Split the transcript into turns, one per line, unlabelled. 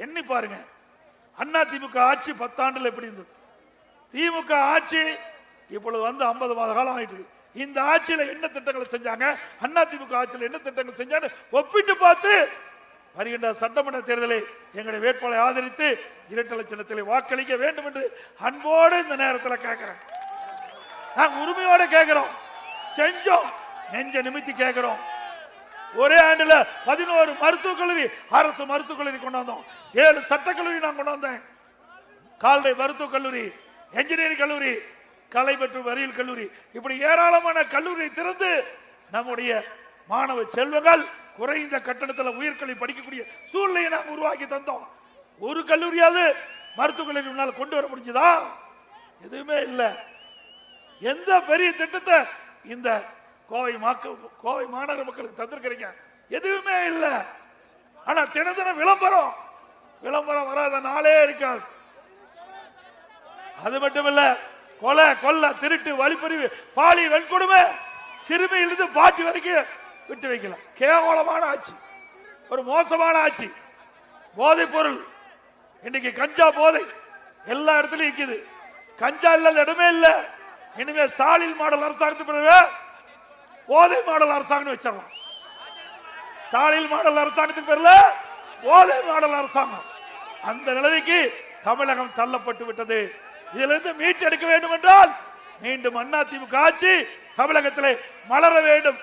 எண்ணி பாருங்க. அண்ணா திமுக ஆட்சி 10 ஆண்டுல எப்படி இருந்தது? திமுக ஆட்சி இப்பொழுது வந்து 50 மாத காலம் ஆயிட்டு. இந்த ஆட்சியில என்ன திட்டங்களை செஞ்சாங்க, அண்ணா திமுக ஆட்சியில் என்ன திட்டங்கள் செஞ்சாங்க ஒப்பிட்டு பார்த்து வருகின்ற சட்டமன்ற தேர்தலை எங்களுடைய வேட்பாளரை ஆதரித்து இரட்டை லட்சணத்தில் வாக்களிக்க வேண்டும் என்று அன்போடு இந்த நேரத்தில் கேட்கிறேன். நாங்க உரிமையோட கேட்கிறோம், செஞ்சோம், நெஞ்ச நிமித்தி கேட்கிறோம். ஒரே ஆண்டுல 11 மருத்துவக் கல்லூரி, அரசு மருத்துவக் கல்லூரி கொண்டாந்தோம். 7 சட்டக்கல்லூரி நான் கொண்டாந்தேன். கால்நடை மருத்துவக் கல்லூரி, என்ஜினியரிங் கல்லூரி, கலை மற்றும் அறிவியல் கல்லூரி, இப்படி ஏராளமான கல்லூரி திறந்து நம்முடைய மாணவ செல்வங்கள் குறைந்த கட்டணத்தில் உயர்கல்வி படிக்கக்கூடிய சூழ்நிலையை நாம் உருவாக்கி தந்தோம். ஒரு கல்லூரியாவது மருத்துவக் கல்லூரி கொண்டு வர முடிஞ்சதா? எதுவுமே இல்லை. எந்த பெரிய திட்டத்தை இந்த கோவை மாநகர மக்களுக்கு தந்திருக்கிறீங்க? எதுவுமே இல்லை. ஆனா தினம் விளம்பரம் வராத நாளே இருக்காது. அது மட்டும் இல்ல, கொலை, கொள்ள, திருட்டு, வழிப்பறிவு, பாலியல் வன்கொடுமை, சிறுமியிலிருந்து பாட்டி வரைக்கும் விட்டு வைக்கல. கேவலமான ஆட்சி, ஒரு மோசமான ஆட்சி. போதைப் பொருள் இன்னைக்கு கஞ்சா போதை எல்லா இடத்துலயும் இருக்குது. கஞ்சா இல்லாத இடமே இல்லை. இனிமே ஸ்டாலின் மாடல் அரசாங்கத்துக்கு பிறகு போதை மாடல் அரசாங்கம் வச்சிடலாம். ஸ்டாலின் மாடல் அரசாங்கத்துக்கு பிறகு போதை மாடல் அரசாங்கம். அந்த நிலைமைக்கு தமிழகம் தள்ளப்பட்டு விட்டது. இதிலிருந்து மீட்டெடுக்க வேண்டும் என்றால் மீண்டும் அதிமுக ஆட்சி தமிழகத்திலே மலர வேண்டும்.